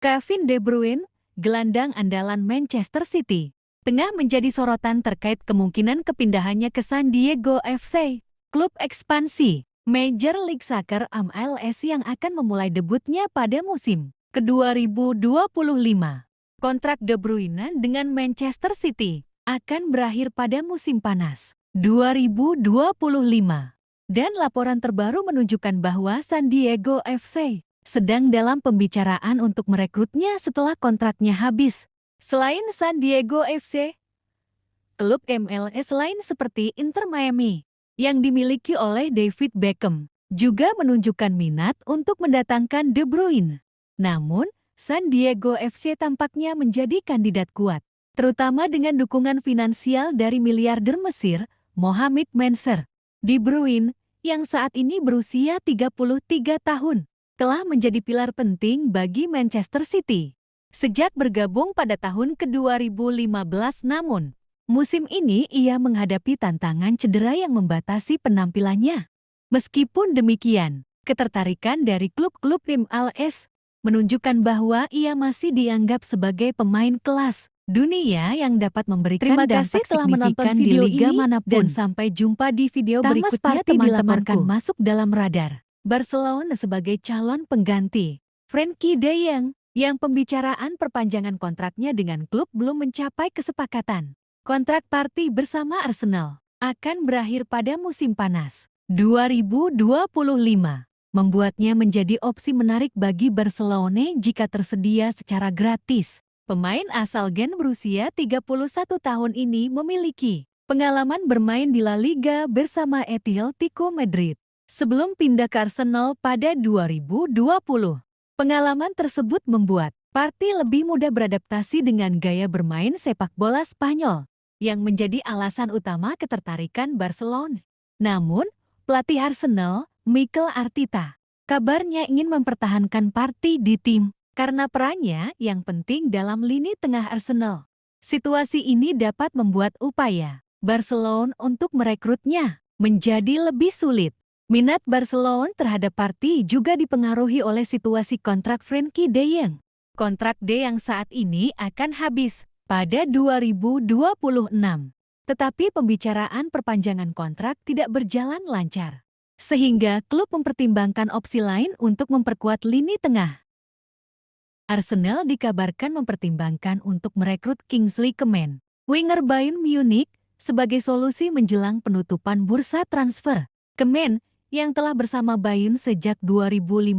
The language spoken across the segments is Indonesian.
Kevin De Bruyne, gelandang andalan Manchester City, tengah menjadi sorotan terkait kemungkinan kepindahannya ke San Diego FC, klub ekspansi Major League Soccer (MLS) yang akan memulai debutnya pada musim ke-2025. Kontrak De Bruyne dengan Manchester City akan berakhir pada musim panas 2025. Dan laporan terbaru menunjukkan bahwa San Diego FC sedang dalam pembicaraan untuk merekrutnya setelah kontraknya habis. Selain San Diego FC, klub MLS lain seperti Inter Miami yang dimiliki oleh David Beckham juga menunjukkan minat untuk mendatangkan De Bruyne. Namun, San Diego FC tampaknya menjadi kandidat kuat, terutama dengan dukungan finansial dari miliarder Mesir, Mohamed Mansour. De Bruyne, yang saat ini berusia 33 tahun, telah menjadi pilar penting bagi Manchester City sejak bergabung pada tahun ke-2015. Namun, musim ini ia menghadapi tantangan cedera yang membatasi penampilannya. Meskipun demikian, ketertarikan dari klub-klub MLS menunjukkan bahwa ia masih dianggap sebagai pemain kelas dunia yang dapat memberikan dampak signifikan di liga manapun. Dan sampai jumpa di video berikutnya. Dilaporkan masuk dalam radar Barcelona sebagai calon pengganti Frenkie de Jong, yang pembicaraan perpanjangan kontraknya dengan klub belum mencapai kesepakatan. Kontrak Partey bersama Arsenal akan berakhir pada musim panas 2025. Membuatnya menjadi opsi menarik bagi Barcelona jika tersedia secara gratis. Pemain asal Gen berusia 31 tahun ini memiliki pengalaman bermain di La Liga bersama Atletico Madrid sebelum pindah ke Arsenal pada 2020. Pengalaman tersebut membuat Partey lebih mudah beradaptasi dengan gaya bermain sepak bola Spanyol, yang menjadi alasan utama ketertarikan Barcelona. Namun, pelatih Arsenal, Mikel Arteta, kabarnya ingin mempertahankan Partey di tim karena perannya yang penting dalam lini tengah Arsenal. Situasi ini dapat membuat upaya Barcelona untuk merekrutnya menjadi lebih sulit. Minat Barcelona terhadap Partey juga dipengaruhi oleh situasi kontrak Frenkie de Jong. Kontrak De yang saat ini akan habis pada 2026. Tetapi pembicaraan perpanjangan kontrak tidak berjalan lancar, sehingga klub mempertimbangkan opsi lain untuk memperkuat lini tengah. Arsenal dikabarkan mempertimbangkan untuk merekrut Kingsley Coman, winger Bayern Munich, sebagai solusi menjelang penutupan bursa transfer. Coman, yang telah bersama Bayern sejak 2015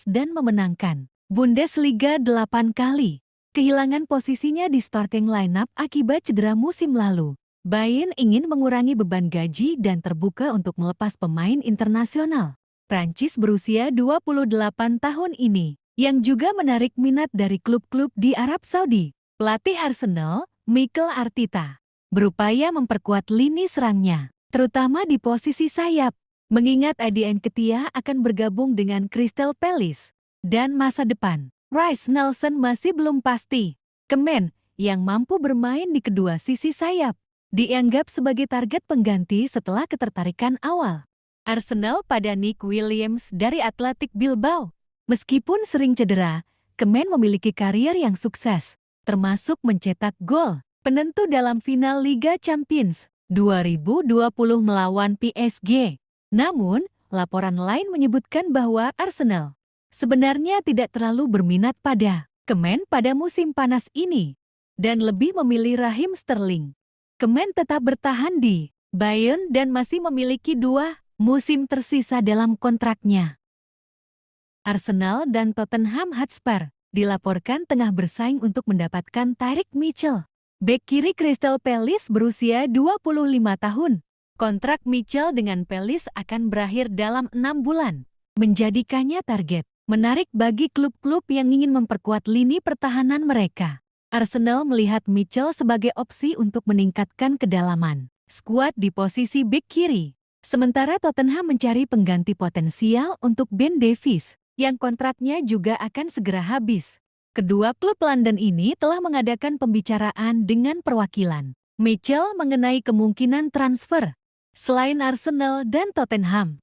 dan memenangkan Bundesliga 8 kali, kehilangan posisinya di starting lineup akibat cedera musim lalu. Bayern ingin mengurangi beban gaji dan terbuka untuk melepas pemain internasional Prancis berusia 28 tahun ini, yang juga menarik minat dari klub-klub di Arab Saudi. Pelatih Arsenal, Mikel Arteta, berupaya memperkuat lini serangnya, terutama di posisi sayap, mengingat Adrien Ketia akan bergabung dengan Crystal Palace. Dan masa depan Reiss Nelson masih belum pasti. Coman, yang mampu bermain di kedua sisi sayap, dianggap sebagai target pengganti setelah ketertarikan awal Arsenal pada Nick Williams dari Athletic Bilbao. Meskipun sering cedera, Coman memiliki karier yang sukses, termasuk mencetak gol penentu dalam final Liga Champions 2020 melawan PSG. Namun, laporan lain menyebutkan bahwa Arsenal sebenarnya tidak terlalu berminat pada Coman pada musim panas ini dan lebih memilih Raheem Sterling. Coman tetap bertahan di Bayern dan masih memiliki 2 musim tersisa dalam kontraknya. Arsenal dan Tottenham Hotspur dilaporkan tengah bersaing untuk mendapatkan Tyrick Mitchell, bek kiri Crystal Palace berusia 25 tahun. Kontrak Mitchell dengan Palace akan berakhir dalam 6 bulan, menjadikannya target menarik bagi klub-klub yang ingin memperkuat lini pertahanan mereka. Arsenal melihat Mitchell sebagai opsi untuk meningkatkan kedalaman skuad di posisi bek kiri. Sementara Tottenham mencari pengganti potensial untuk Ben Davies, yang kontraknya juga akan segera habis. Kedua klub London ini telah mengadakan pembicaraan dengan perwakilan Mitchell mengenai kemungkinan transfer. Selain Arsenal dan Tottenham,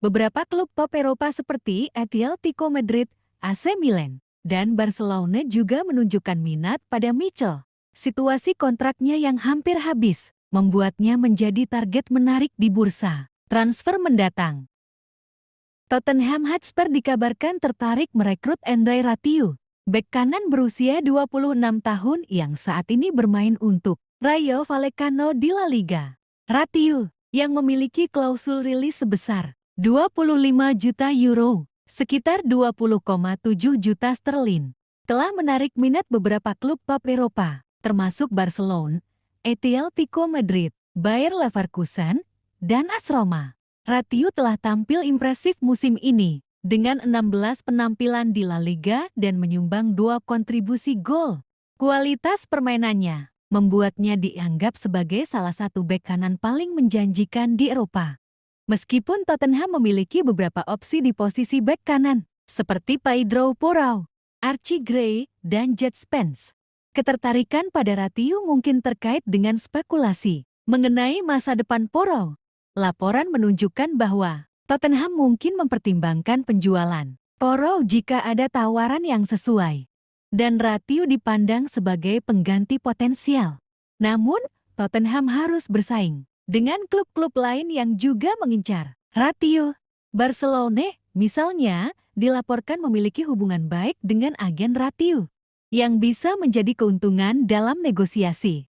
beberapa klub top Eropa seperti Atletico Madrid, AC Milan, Dan Barcelona juga menunjukkan minat pada Michel. Situasi kontraknya yang hampir habis membuatnya menjadi target menarik di bursa transfer mendatang. Tottenham Hotspur dikabarkan tertarik merekrut Andrei Ratiu, bek kanan berusia 26 tahun yang saat ini bermain untuk Rayo Vallecano di La Liga. Ratiu, yang memiliki klausul rilis sebesar 25 juta euro, sekitar 20,7 juta sterlin, telah menarik minat beberapa klub top Eropa, termasuk Barcelona, Atletico Madrid, Bayer Leverkusen, dan AS Roma. Ratiu telah tampil impresif musim ini dengan 16 penampilan di La Liga dan menyumbang 2 kontribusi gol. Kualitas permainannya membuatnya dianggap sebagai salah satu bek kanan paling menjanjikan di Eropa. Meskipun Tottenham memiliki beberapa opsi di posisi bek kanan, seperti Pedro Porro, Archie Gray, dan Jet Spence. Ketertarikan pada Ratiu mungkin terkait dengan spekulasi mengenai masa depan Porro. Laporan menunjukkan bahwa Tottenham mungkin mempertimbangkan penjualan Porro jika ada tawaran yang sesuai. Dan Ratiu dipandang sebagai pengganti potensial. Namun, Tottenham harus bersaing dengan klub-klub lain yang juga mengincar Ratiu. Barcelona, misalnya, dilaporkan memiliki hubungan baik dengan agen Ratiu, yang bisa menjadi keuntungan dalam negosiasi.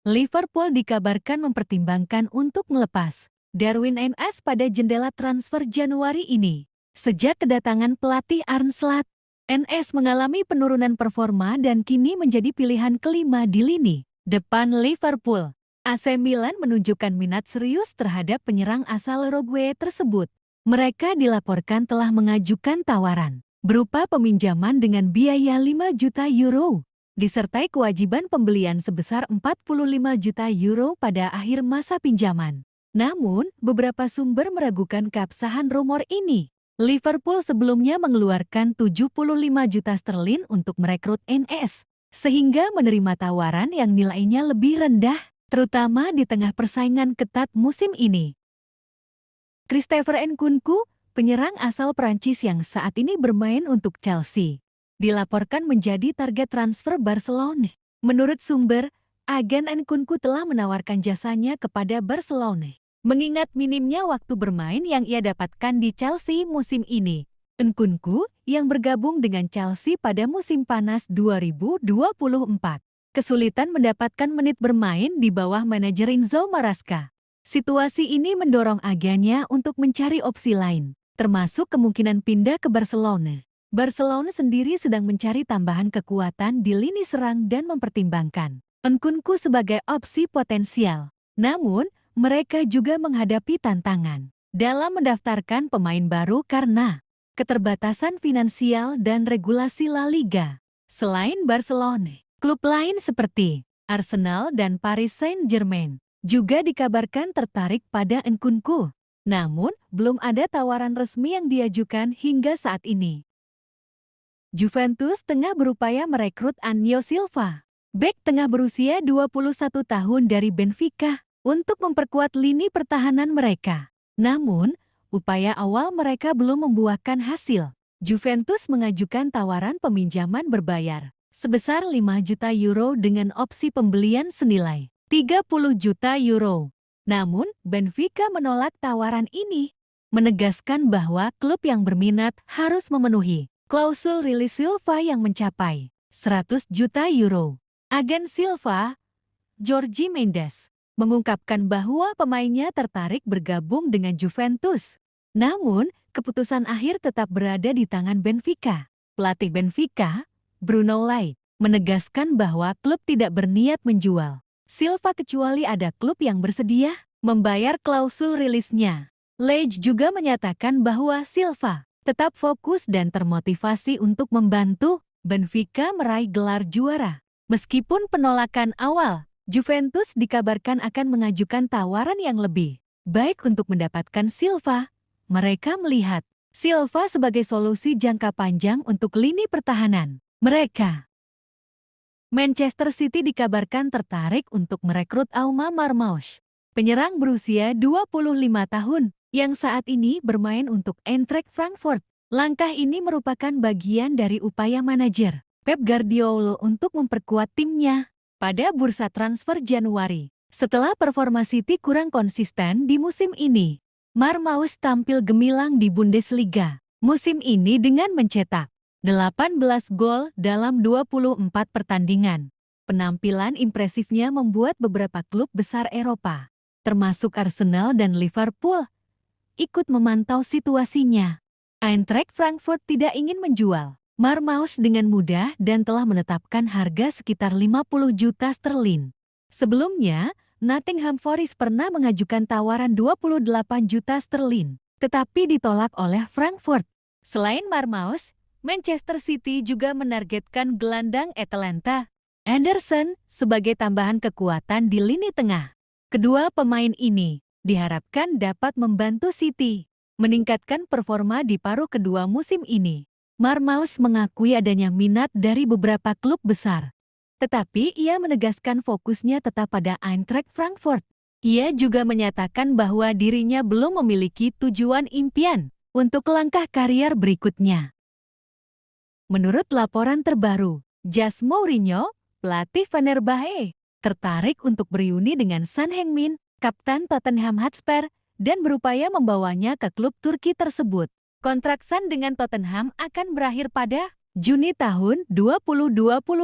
Liverpool dikabarkan mempertimbangkan untuk melepas Darwin Núñez pada jendela transfer Januari ini. Sejak kedatangan pelatih Arne Slot, Núñez mengalami penurunan performa dan kini menjadi pilihan kelima di lini depan Liverpool. AC Milan menunjukkan minat serius terhadap penyerang asal Uruguay tersebut. Mereka dilaporkan telah mengajukan tawaran berupa peminjaman dengan biaya 5 juta euro, disertai kewajiban pembelian sebesar 45 juta euro pada akhir masa pinjaman. Namun, beberapa sumber meragukan keabsahan rumor ini. Liverpool sebelumnya mengeluarkan 75 juta sterlin untuk merekrut Núñez, sehingga menerima tawaran yang nilainya lebih rendah, terutama di tengah persaingan ketat musim ini. Christopher Nkunku, penyerang asal Prancis yang saat ini bermain untuk Chelsea, dilaporkan menjadi target transfer Barcelona. Menurut sumber, agen Nkunku telah menawarkan jasanya kepada Barcelona. Mengingat minimnya waktu bermain yang ia dapatkan di Chelsea musim ini, Nkunku yang bergabung dengan Chelsea pada musim panas 2024, kesulitan mendapatkan menit bermain di bawah manajer Enzo Maresca. Situasi ini mendorong agennya untuk mencari opsi lain, termasuk kemungkinan pindah ke Barcelona. Barcelona sendiri sedang mencari tambahan kekuatan di lini serang dan mempertimbangkan Nkunku sebagai opsi potensial. Namun, mereka juga menghadapi tantangan dalam mendaftarkan pemain baru karena keterbatasan finansial dan regulasi La Liga. Selain Barcelona, klub lain seperti Arsenal dan Paris Saint-Germain juga dikabarkan tertarik pada Nkunku. Namun, belum ada tawaran resmi yang diajukan hingga saat ini. Juventus tengah berupaya merekrut Antonio Silva, bek tengah berusia 21 tahun dari Benfica, untuk memperkuat lini pertahanan mereka. Namun, upaya awal mereka belum membuahkan hasil. Juventus mengajukan tawaran peminjaman berbayar sebesar 5 juta euro dengan opsi pembelian senilai 30 juta euro. Namun, Benfica menolak tawaran ini, menegaskan bahwa klub yang berminat harus memenuhi klausul rilis Silva yang mencapai 100 juta euro. Agen Silva, Jorge Mendes, mengungkapkan bahwa pemainnya tertarik bergabung dengan Juventus. Namun, keputusan akhir tetap berada di tangan Benfica. Pelatih Benfica, Bruno Lage, menegaskan bahwa klub tidak berniat menjual Silva kecuali ada klub yang bersedia membayar klausul rilisnya. Lage juga menyatakan bahwa Silva tetap fokus dan termotivasi untuk membantu Benfica meraih gelar juara. Meskipun penolakan awal, Juventus dikabarkan akan mengajukan tawaran yang lebih baik untuk mendapatkan Silva. Mereka melihat Silva sebagai solusi jangka panjang untuk lini pertahanan mereka. Manchester City dikabarkan tertarik untuk merekrut Auma Marmoush, penyerang berusia 25 tahun yang saat ini bermain untuk Eintracht Frankfurt. Langkah ini merupakan bagian dari upaya manajer Pep Guardiola untuk memperkuat timnya pada bursa transfer Januari. Setelah performa City kurang konsisten di musim ini, Marmaus tampil gemilang di Bundesliga musim ini dengan mencetak 18 gol dalam 24 pertandingan. Penampilan impresifnya membuat beberapa klub besar Eropa, termasuk Arsenal dan Liverpool, ikut memantau situasinya. Eintracht Frankfurt tidak ingin menjual Marmaus dengan mudah dan telah menetapkan harga sekitar 50 juta sterlin. Sebelumnya, Nottingham Forest pernah mengajukan tawaran 28 juta sterlin, tetapi ditolak oleh Frankfurt. Selain Marmaus, Manchester City juga menargetkan gelandang Atalanta Anderson sebagai tambahan kekuatan di lini tengah. Kedua pemain ini diharapkan dapat membantu City meningkatkan performa di paruh kedua musim ini. Marmaus mengakui adanya minat dari beberapa klub besar, tetapi ia menegaskan fokusnya tetap pada Eintracht Frankfurt. Ia juga menyatakan bahwa dirinya belum memiliki tujuan impian untuk langkah karier berikutnya. Menurut laporan terbaru, Jose Mourinho, pelatih Fenerbahce, tertarik untuk beruni dengan Son Heung-min, kapten Tottenham Hotspur, dan berupaya membawanya ke klub Turki tersebut. Kontrak Son dengan Tottenham akan berakhir pada Juni tahun 2025.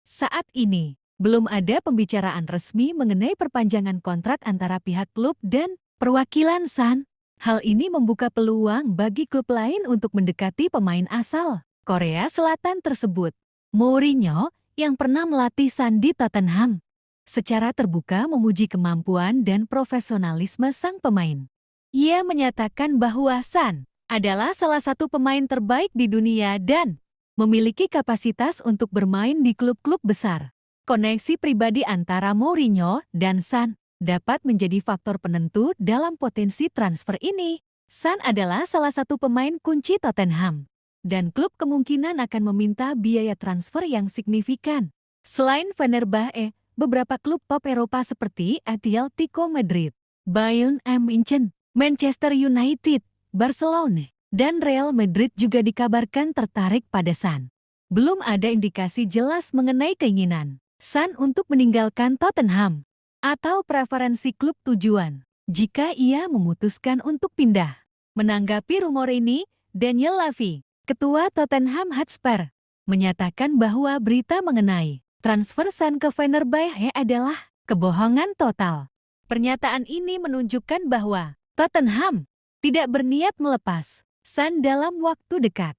Saat ini, belum ada pembicaraan resmi mengenai perpanjangan kontrak antara pihak klub dan perwakilan Son. Hal ini membuka peluang bagi klub lain untuk mendekati pemain asal Korea Selatan tersebut. Mourinho, yang pernah melatih Son di Tottenham, secara terbuka memuji kemampuan dan profesionalisme sang pemain. Ia menyatakan bahwa Son adalah salah satu pemain terbaik di dunia dan memiliki kapasitas untuk bermain di klub-klub besar. Koneksi pribadi antara Mourinho dan Son dapat menjadi faktor penentu dalam potensi transfer ini. Son adalah salah satu pemain kunci Tottenham, dan klub kemungkinan akan meminta biaya transfer yang signifikan. Selain Fenerbahce, beberapa klub top Eropa seperti Atletico Madrid, Bayern Munchen, Manchester United, Barcelona, dan Real Madrid juga dikabarkan tertarik pada Son. Belum ada indikasi jelas mengenai keinginan Son untuk meninggalkan Tottenham atau preferensi klub tujuan jika ia memutuskan untuk pindah. Menanggapi rumor ini, Daniel Levy, ketua Tottenham Hotspur, menyatakan bahwa berita mengenai transfer Son ke Fenerbahce adalah kebohongan total. Pernyataan ini menunjukkan bahwa Tottenham tidak berniat melepas Son dalam waktu dekat.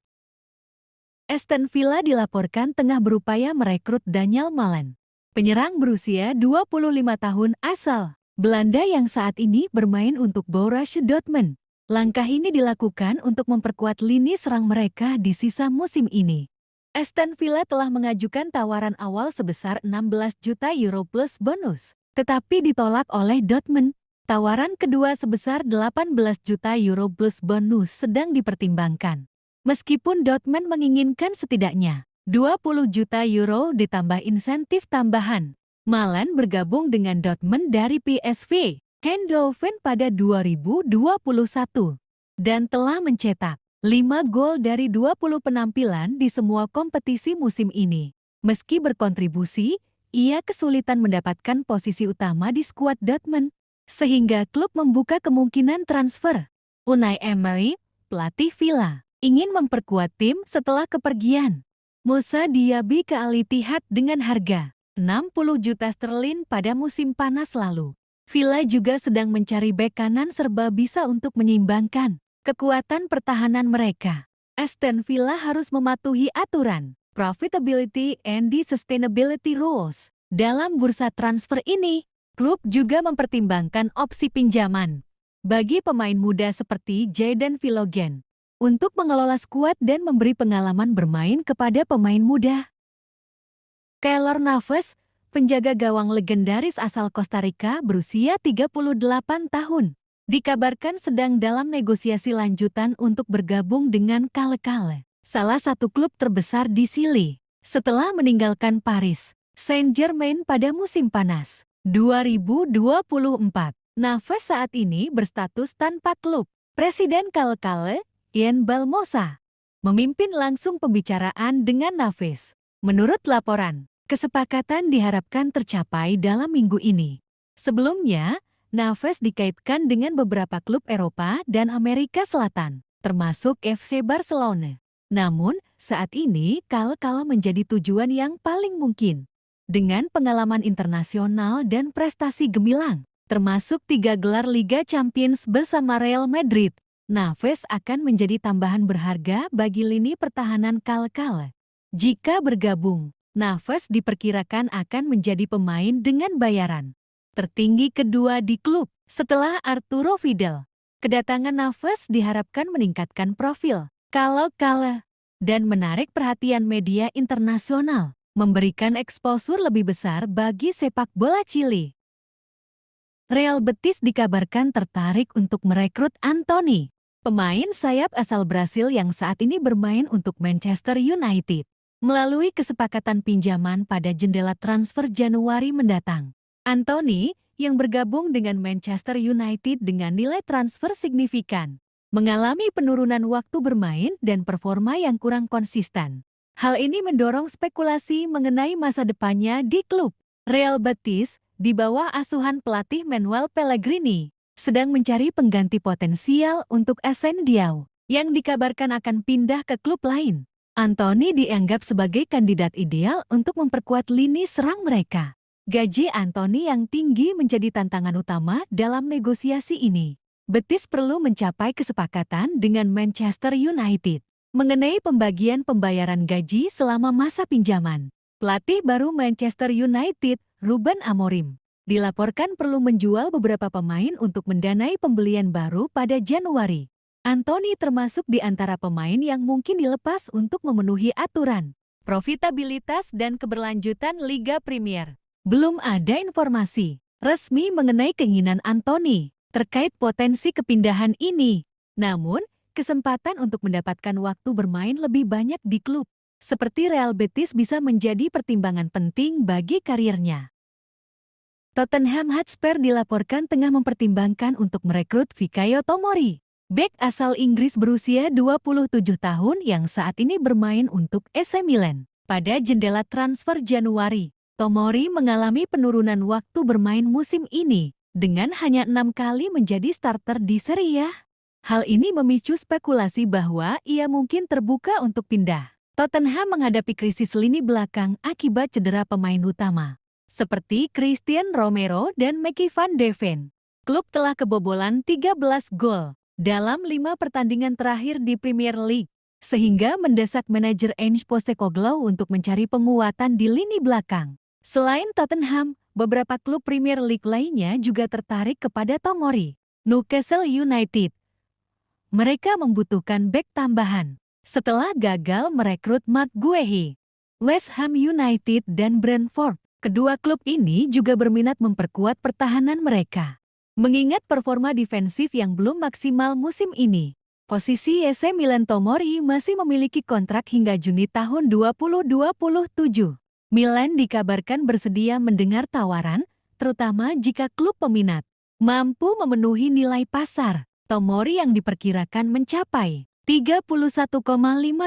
Aston Villa dilaporkan tengah berupaya merekrut Daniel Malen, penyerang berusia 25 tahun asal Belanda yang saat ini bermain untuk Borussia Dortmund. Langkah ini dilakukan untuk memperkuat lini serang mereka di sisa musim ini. Aston Villa telah mengajukan tawaran awal sebesar 16 juta euro plus bonus, tetapi ditolak oleh Dortmund. Tawaran kedua sebesar 18 juta euro plus bonus sedang dipertimbangkan. Meskipun Dortmund menginginkan setidaknya 20 juta euro ditambah insentif tambahan. Malen bergabung dengan Dortmund dari PSV Eindhoven pada 2021 dan telah mencetak 5 gol dari 20 penampilan di semua kompetisi musim ini. Meski berkontribusi, ia kesulitan mendapatkan posisi utama di skuad Dortmund, sehingga klub membuka kemungkinan transfer. Unai Emery, pelatih Villa, ingin memperkuat tim setelah kepergian Moussa Diaby ke Al Ittihad dengan harga 60 juta sterlin pada musim panas lalu. Villa juga sedang mencari bek kanan serba bisa untuk menyeimbangkan kekuatan pertahanan mereka. Aston Villa harus mematuhi aturan profitability and sustainability rules dalam bursa transfer ini. Klub juga mempertimbangkan opsi pinjaman bagi pemain muda seperti Jadon Villogen untuk mengelola skuad dan memberi pengalaman bermain kepada pemain muda. Keylor Navas, penjaga gawang legendaris asal Costa Rica berusia 38 tahun, dikabarkan sedang dalam negosiasi lanjutan untuk bergabung dengan Kale, salah satu klub terbesar di Chili, setelah meninggalkan Paris Saint-Germain pada musim panas 2024. Navas saat ini berstatus tanpa klub. Presiden Kale, Ian Balmosa, memimpin langsung pembicaraan dengan Naves. Menurut laporan, kesepakatan diharapkan tercapai dalam minggu ini. Sebelumnya, Naves dikaitkan dengan beberapa klub Eropa dan Amerika Selatan, termasuk FC Barcelona. Namun, saat ini Kale menjadi tujuan yang paling mungkin. Dengan pengalaman internasional dan prestasi gemilang, termasuk 3 gelar Liga Champions bersama Real Madrid, Naves akan menjadi tambahan berharga bagi lini pertahanan Kale. Jika bergabung, Naves diperkirakan akan menjadi pemain dengan bayaran tertinggi kedua di klub setelah Arturo Vidal. Kedatangan Naves diharapkan meningkatkan profil Kale dan menarik perhatian media internasional, memberikan eksposur lebih besar bagi sepak bola Chili. Real Betis dikabarkan tertarik untuk merekrut Antony, pemain sayap asal Brasil yang saat ini bermain untuk Manchester United, melalui kesepakatan pinjaman pada jendela transfer Januari mendatang. Antony, yang bergabung dengan Manchester United dengan nilai transfer signifikan, mengalami penurunan waktu bermain dan performa yang kurang konsisten. Hal ini mendorong spekulasi mengenai masa depannya di klub. Real Betis, di bawah asuhan pelatih Manuel Pellegrini, sedang mencari pengganti potensial untuk Asensio, yang dikabarkan akan pindah ke klub lain. Antony dianggap sebagai kandidat ideal untuk memperkuat lini serang mereka. Gaji Antony yang tinggi menjadi tantangan utama dalam negosiasi ini. Betis perlu mencapai kesepakatan dengan Manchester United mengenai pembagian pembayaran gaji selama masa pinjaman. Pelatih baru Manchester United, Ruben Amorim, dilaporkan perlu menjual beberapa pemain untuk mendanai pembelian baru pada Januari. Antony termasuk di antara pemain yang mungkin dilepas untuk memenuhi aturan profitabilitas dan keberlanjutan Liga Premier. Belum ada informasi resmi mengenai keinginan Antony terkait potensi kepindahan ini. Namun, kesempatan untuk mendapatkan waktu bermain lebih banyak di klub seperti Real Betis bisa menjadi pertimbangan penting bagi karirnya. Tottenham Hotspur dilaporkan tengah mempertimbangkan untuk merekrut Fikayo Tomori, bek asal Inggris berusia 27 tahun yang saat ini bermain untuk AC Milan. Pada jendela transfer Januari, Tomori mengalami penurunan waktu bermain musim ini dengan hanya 6 kali menjadi starter di Serie A. Hal ini memicu spekulasi bahwa ia mungkin terbuka untuk pindah. Tottenham menghadapi krisis lini belakang akibat cedera pemain utama, seperti Christian Romero dan Mickey van de Ven. Klub telah kebobolan 13 gol dalam 5 pertandingan terakhir di Premier League, sehingga mendesak manajer Ange Postecoglou untuk mencari penguatan di lini belakang. Selain Tottenham, beberapa klub Premier League lainnya juga tertarik kepada Tomori. Newcastle United, mereka membutuhkan bek tambahan setelah gagal merekrut Mark Guehi. West Ham United dan Brentford, kedua klub ini juga berminat memperkuat pertahanan mereka. Mengingat performa defensif yang belum maksimal musim ini, posisi AC Milan Tomori masih memiliki kontrak hingga Juni tahun 2027. Milan dikabarkan bersedia mendengar tawaran, terutama jika klub peminat mampu memenuhi nilai pasar Tomori yang diperkirakan mencapai 31,5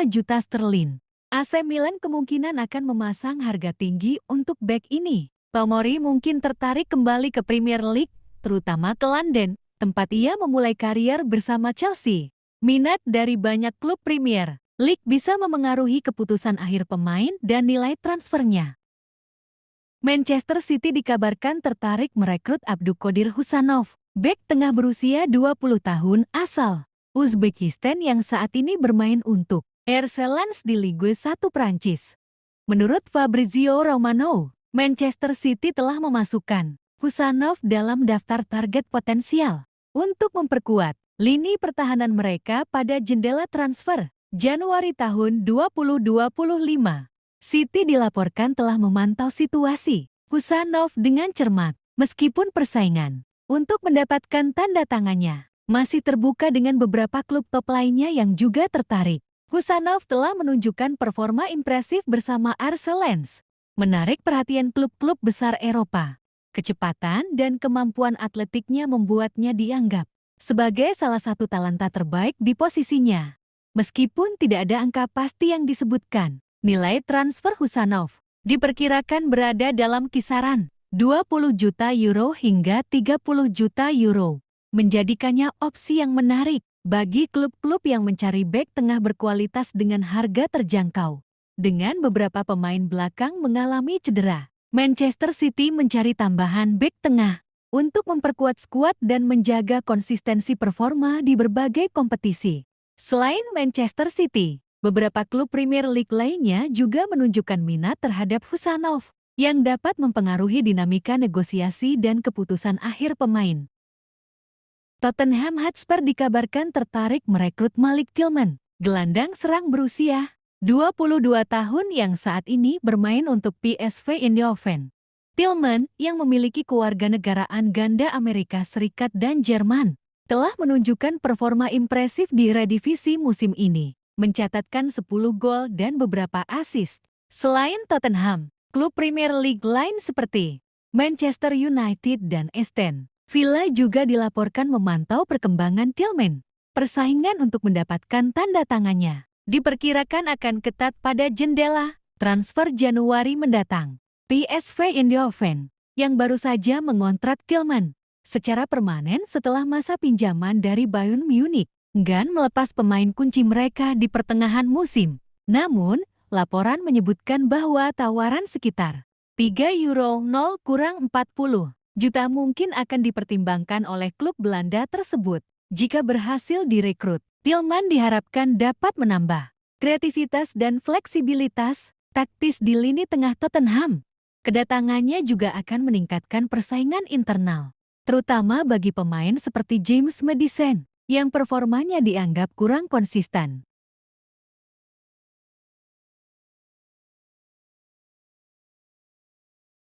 juta sterlin. AC Milan kemungkinan akan memasang harga tinggi untuk bek ini. Tomori mungkin tertarik kembali ke Premier League, terutama ke London, tempat ia memulai karier bersama Chelsea. Minat dari banyak klub Premier League bisa memengaruhi keputusan akhir pemain dan nilai transfernya. Manchester City dikabarkan tertarik merekrut Abdulkadir Husanov, bek tengah berusia 20 tahun asal Uzbekistan yang saat ini bermain untuk RC Lens di Ligue 1 Prancis. Menurut Fabrizio Romano, Manchester City telah memasukkan Husanov dalam daftar target potensial untuk memperkuat lini pertahanan mereka pada jendela transfer Januari tahun 2025. City dilaporkan telah memantau situasi Husanov dengan cermat, meskipun persaingan untuk mendapatkan tanda tangannya masih terbuka dengan beberapa klub top lainnya yang juga tertarik. Husanov telah menunjukkan performa impresif bersama RC Lens, menarik perhatian klub-klub besar Eropa. Kecepatan dan kemampuan atletiknya membuatnya dianggap sebagai salah satu talenta terbaik di posisinya. Meskipun tidak ada angka pasti yang disebutkan, nilai transfer Husanov diperkirakan berada dalam kisaran 20 juta euro hingga 30 juta euro, menjadikannya opsi yang menarik bagi klub-klub yang mencari bek tengah berkualitas dengan harga terjangkau. Dengan beberapa pemain belakang mengalami cedera, Manchester City mencari tambahan bek tengah untuk memperkuat skuad dan menjaga konsistensi performa di berbagai kompetisi. Selain Manchester City, beberapa klub Premier League lainnya juga menunjukkan minat terhadap Husanov, yang dapat mempengaruhi dinamika negosiasi dan keputusan akhir pemain. Tottenham Hotspur dikabarkan tertarik merekrut Malik Tillman, gelandang serang berusia 22 tahun yang saat ini bermain untuk PSV Eindhoven. Tillman, yang memiliki kewarganegaraan ganda Amerika Serikat dan Jerman, telah menunjukkan performa impresif di Eredivisie musim ini, mencatatkan 10 gol dan beberapa assist. Selain Tottenham, klub Premier League lain seperti Manchester United dan Aston Villa juga dilaporkan memantau perkembangan Tillman. Persaingan untuk mendapatkan tanda tangannya diperkirakan akan ketat pada jendela transfer Januari mendatang. PSV Eindhoven, yang baru saja mengontrak Tillman secara permanen setelah masa pinjaman dari Bayern Munich, enggan melepas pemain kunci mereka di pertengahan musim. Namun, laporan menyebutkan bahwa tawaran sekitar €3 kurang 40 juta mungkin akan dipertimbangkan oleh klub Belanda tersebut. Jika berhasil direkrut, Tillman diharapkan dapat menambah kreativitas dan fleksibilitas taktis di lini tengah Tottenham. Kedatangannya juga akan meningkatkan persaingan internal, terutama bagi pemain seperti James Maddison, yang performanya dianggap kurang konsisten.